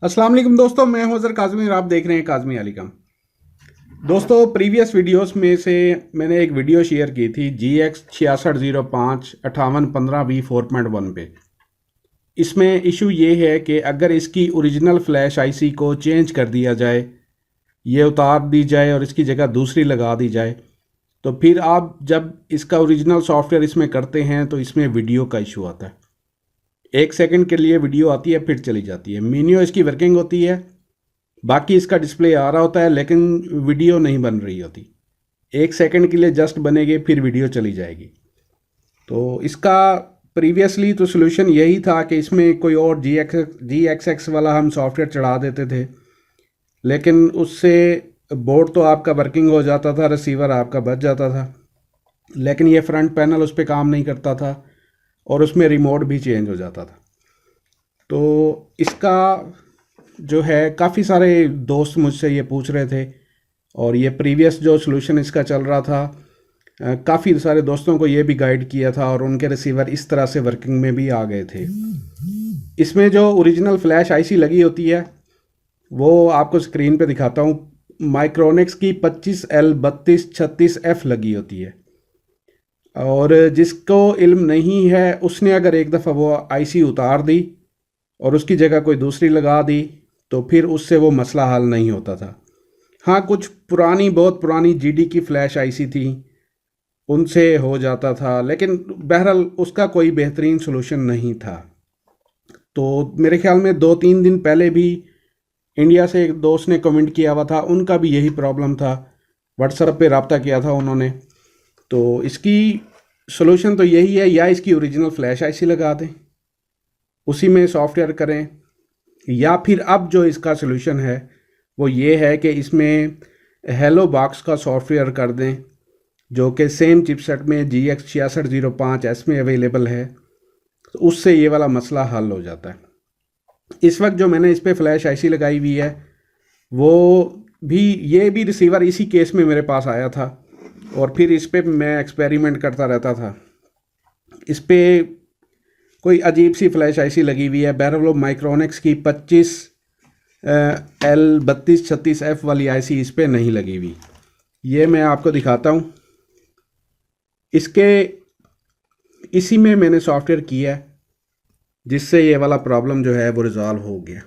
अस्सलाम वालेकुम दोस्तों, मैं हूं ज़र काज़मी और आप देख रहे हैं काज़मी अलीकम। दोस्तों, प्रीवियस वीडियोस में से मैंने एक वीडियो शेयर की थी GX6605-5815V 4.1 पे। इसमें इशू ये है कि अगर इसकी ओरिजिनल फ्लैश आईसी को चेंज कर दिया जाए, ये उतार दी जाए और इसकी जगह दूसरी लगा दी जाए, तो फिर आप जब इसका ओरिजिनल सॉफ्टवेयर इसमें करते हैं तो इसमें वीडियो का इशू आता है। 1 सेकंड के लिए वीडियो आती है, फिर चली जाती है। मीनियो इसकी वर्किंग होती है, बाकी इसका डिस्प्ले आ रहा होता है, लेकिन वीडियो नहीं बन रही होती। 1 सेकंड के लिए जस्ट बनेगी, फिर वीडियो चली जाएगी। तो इसका प्रीवियसली तो सोल्यूशन यही था कि इसमें कोई और जी एक्स एक्स वाला हम सॉफ्टवेयर चढ़ा देते थे, लेकिन उससे बोर्ड तो आपका वर्किंग हो जाता था, रिसीवर आपका बच जाता था, लेकिन ये फ्रंट पैनल उस पर काम नहीं करता था और उसमें रिमोट भी चेंज हो जाता था। तो इसका जो है, काफ़ी सारे दोस्त मुझसे ये पूछ रहे थे और ये प्रीवियस जो सॉल्यूशन इसका चल रहा था, काफ़ी सारे दोस्तों को ये भी गाइड किया था और उनके रिसीवर इस तरह से वर्किंग में भी आ गए थे। इसमें जो ओरिजिनल फ्लैश आईसी लगी होती है वो आपको स्क्रीन पे दिखाता हूँ। माइक्रोनिक्स की 25L3236F लगी होती है, और जिसको इल्म नहीं है उसने अगर एक दफ़ा वो आईसी उतार दी और उसकी जगह कोई दूसरी लगा दी तो फिर उससे वो मसला हल नहीं होता था। हाँ, कुछ पुरानी, बहुत पुरानी जीडी की फ्लैश आईसी थी, उनसे हो जाता था, लेकिन बहरहाल उसका कोई बेहतरीन सलूशन नहीं था। तो मेरे ख्याल में 2-3 दिन पहले भी इंडिया से एक दोस्त ने कमेंट किया हुआ था, उनका भी यही प्रॉब्लम था। व्हाट्सएप पे रब्ता किया था उन्होंने। तो इसकी सलूशन तो यही है, या इसकी ओरिजिनल फ्लैश आईसी लगा दें, उसी में सॉफ्टवेयर करें, या फिर अब जो इसका सलूशन है वो ये है कि इसमें हेलो बॉक्स का सॉफ्टवेयर कर दें, जो कि सेम चिपसेट में GX6605S में अवेलेबल है। तो उससे ये वाला मसला हल हो जाता है। इस वक्त जो मैंने इस पर फ्लैश आईसी लगाई हुई है, वो भी, ये भी रिसीवर इसी केस में मेरे पास आया था और फिर इस पर मैं एक्सपेरिमेंट करता रहता था। इस पर कोई अजीब सी फ्लैश आईसी लगी हुई है, बहरहाल माइक्रोनिक्स की 25L3236F वाली आईसी इस पर नहीं लगी हुई। ये मैं आपको दिखाता हूँ। इसके इसी में मैंने सॉफ्टवेयर किया है, जिससे ये वाला प्रॉब्लम जो है वो रिजॉल्व हो गया।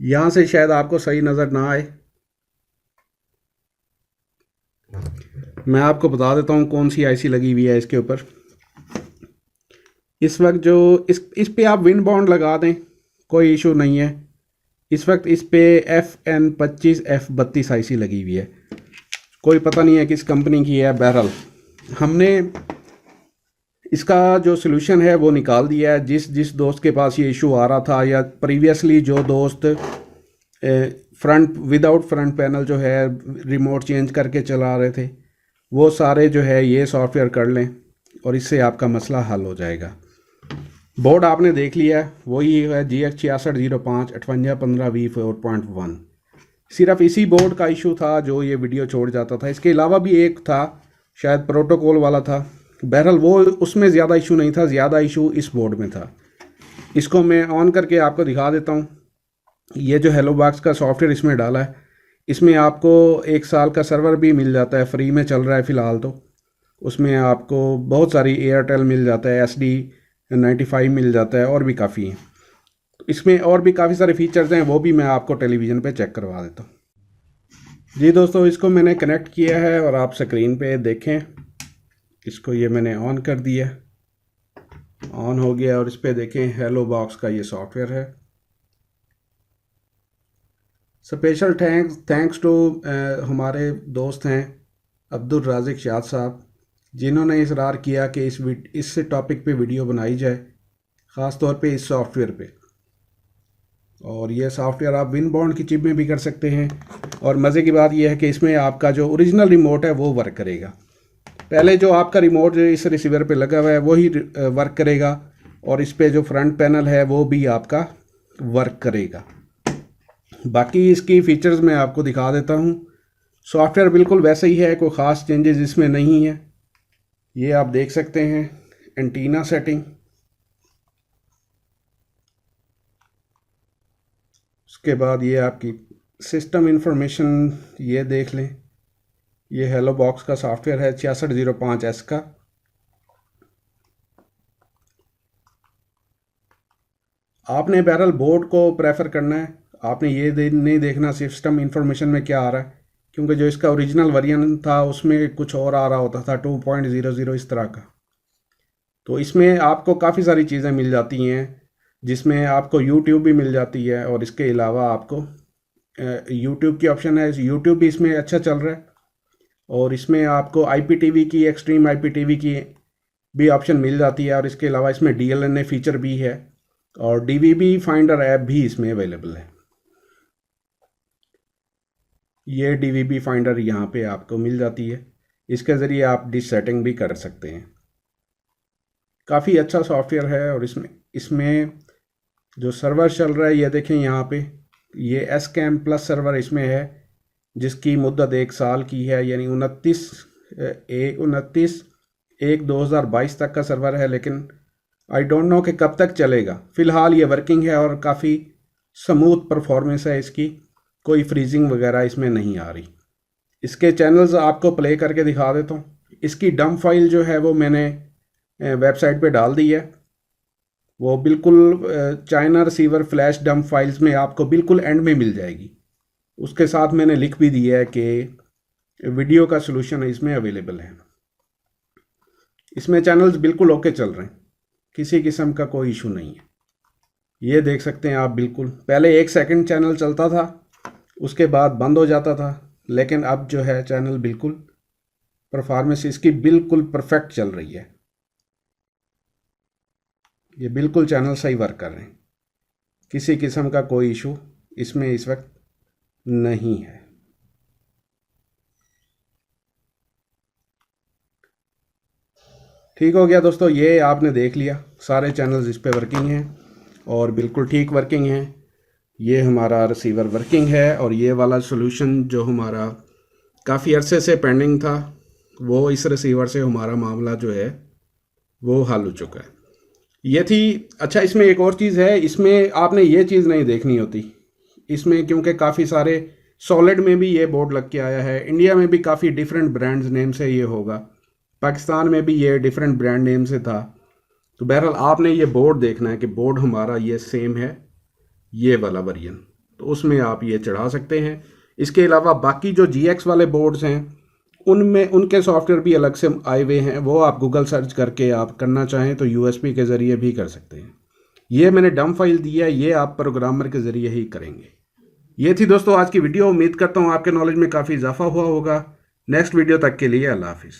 यहाँ से शायद आपको सही नज़र ना आए, मैं आपको बता देता हूँ कौन सी आईसी लगी हुई है इसके ऊपर। इस वक्त जो इस पे आप विन बाउंड लगा दें, कोई इशू नहीं है। इस वक्त इस पे FN25F32 आईसी लगी हुई है, कोई पता नहीं है किस कंपनी की है। बहरहाल हमने इसका जो सलूशन है वो निकाल दिया है। जिस जिस दोस्त के पास ये इशू आ रहा था, या प्रीवियसली जो दोस्त फ्रंट विदाउट फ्रंट पैनल जो है रिमोट चेंज करके चला रहे थे, वो सारे जो है ये सॉफ्टवेयर कर लें और इससे आपका मसला हल हो जाएगा। बोर्ड आपने देख लिया है, वही है GX6605-5815V 4.1। सिर्फ इसी बोर्ड का इशू था जो ये वीडियो छोड़ जाता था। इसके अलावा भी एक था, शायद प्रोटोकॉल वाला था। बहरहाल वो, उसमें ज़्यादा इशू नहीं था, ज़्यादा इशू इस बोर्ड में था। इसको मैं ऑन करके आपको दिखा देता हूँ। ये जो हेलो बॉक्स का सॉफ्टवेयर इसमें डाला है, इसमें आपको 1 साल का सर्वर भी मिल जाता है, फ्री में चल रहा है फ़िलहाल। तो उसमें आपको बहुत सारी एयरटेल मिल जाता है, SD95 मिल जाता है, और भी काफ़ी हैं। इसमें और भी काफ़ी सारे फीचर्स हैं, वो भी मैं आपको टेलीविज़न पे चेक करवा देता हूँ। जी दोस्तों, इसको मैंने कनेक्ट किया है और आप स्क्रीन पे देखें। इसको ये मैंने ऑन कर दिया, ऑन हो गया, और इस पर देखें हेलो बॉक्स का ये सॉफ्टवेयर है। स्पेशल थैंक्स टू हमारे दोस्त हैं अब्दुल राज़िक शाद साहब, जिन्होंने इसरार किया कि इस टॉपिक पे वीडियो बनाई जाए, ख़ास तौर पे इस सॉफ्टवेयर पे। और ये सॉफ्टवेयर आप विन बाउंड की चिप में भी कर सकते हैं। और मज़े की बात यह है कि इसमें आपका जो ओरिजिनल रिमोट है वो वर्क करेगा। पहले जो आपका रिमोट जो इस रिसीवर पे लगा हुआ है वही वर्क करेगा, और इस पे जो फ्रंट पैनल है वो भी आपका वर्क करेगा। बाकी इसकी फ़ीचर्स मैं आपको दिखा देता हूँ। सॉफ्टवेयर बिल्कुल वैसे ही है, कोई ख़ास चेंजेस इसमें नहीं है। ये आप देख सकते हैं, एंटीना सेटिंग, उसके बाद ये आपकी सिस्टम इंफॉर्मेशन ये देख लें। ये हेलो बॉक्स का सॉफ्टवेयर है 6605S का। आपने बहरहाल बोर्ड को प्रेफर करना है, आपने ये नहीं देखना सिस्टम इंफॉर्मेशन में क्या आ रहा है, क्योंकि जो इसका ओरिजिनल वेरिएंट था उसमें कुछ और आ रहा होता था 2.00 इस तरह का। तो इसमें आपको काफ़ी सारी चीज़ें मिल जाती हैं, जिसमें आपको यूट्यूब भी मिल जाती है और इसके अलावा आपको यूट्यूब की ऑप्शन है, यूट्यूब भी इसमें अच्छा चल रहा है। और इसमें आपको IPTV की, एक्सट्रीम IPTV की भी ऑप्शन मिल जाती है और इसके अलावा इसमें DLNA फीचर भी है और DVB फाइंडर ऐप भी इसमें अवेलेबल है। ये DVB फाइंडर यहाँ पे आपको मिल जाती है, इसके ज़रिए आप डिश सेटिंग भी कर सकते हैं। काफ़ी अच्छा सॉफ्टवेयर है और इसमें जो सर्वर चल रहा है ये देखें यहाँ पे, ये SCAM प्लस सर्वर इसमें है, जिसकी मुद्दत 1 साल की है, यानी 29/1/2022 तक का सर्वर है। लेकिन आई डोंट नो कि कब तक चलेगा। फ़िलहाल ये वर्किंग है और काफ़ी स्मूथ परफॉर्मेंस है इसकी, कोई फ्रीजिंग वगैरह इसमें नहीं आ रही। इसके चैनल्स आपको प्ले करके दिखा देता हूँ। इसकी डंप फाइल जो है वो मैंने वेबसाइट पे डाल दी है, वो बिल्कुल China receiver flash dump files में आपको बिल्कुल एंड में मिल जाएगी। उसके साथ मैंने लिख भी दिया है कि वीडियो का सलूशन इसमें अवेलेबल है। इसमें चैनल्स बिल्कुल ओके चल रहे हैं, किसी किस्म का कोई इशू नहीं है। ये देख सकते हैं आप, बिल्कुल पहले 1 सेकंड चैनल चलता था, उसके बाद बंद हो जाता था, लेकिन अब जो है चैनल बिल्कुल परफॉर्मेंस इसकी बिल्कुल परफेक्ट चल रही है। ये बिल्कुल चैनल सही वर्क कर रहे हैं, किसी किस्म का कोई इशू इसमें इस वक्त नहीं है। ठीक हो गया दोस्तों, ये आपने देख लिया, सारे चैनल्स इस पे वर्किंग हैं और बिल्कुल ठीक वर्किंग हैं। ये हमारा रिसीवर वर्किंग है और ये वाला सॉल्यूशन जो हमारा काफ़ी अरसे से पेंडिंग था, वो इस रिसीवर से हमारा मामला जो है वो हल हो चुका है। ये थी। अच्छा, इसमें एक और चीज़ है, इसमें आपने ये चीज़ नहीं देखनी होती इसमें, क्योंकि काफ़ी सारे सॉलिड में भी ये बोर्ड लग के आया है, इंडिया में भी काफ़ी डिफरेंट ब्रांड्स नेम से ये होगा, पाकिस्तान में भी ये डिफरेंट ब्रांड नेम से था। तो बहरहाल आपने ये बोर्ड देखना है कि बोर्ड हमारा ये सेम है, ये वाला वर्जन, तो उसमें आप ये चढ़ा सकते हैं। इसके अलावा बाकी जो GX वाले बोर्ड्स हैं उनमें उनके सॉफ्टवेयर भी अलग से आए हुए हैं, वो आप गूगल सर्च करके आप करना चाहें तो USB के ज़रिए भी कर सकते हैं। ये मैंने डंप फाइल दिया है, ये आप प्रोग्रामर के ज़रिए ही करेंगे। ये थी दोस्तों आज की वीडियो, उम्मीद करता हूँ आपके नॉलेज में काफ़ी इजाफा हुआ होगा। नेक्स्ट वीडियो तक के लिए अल्लाह हाफिज़।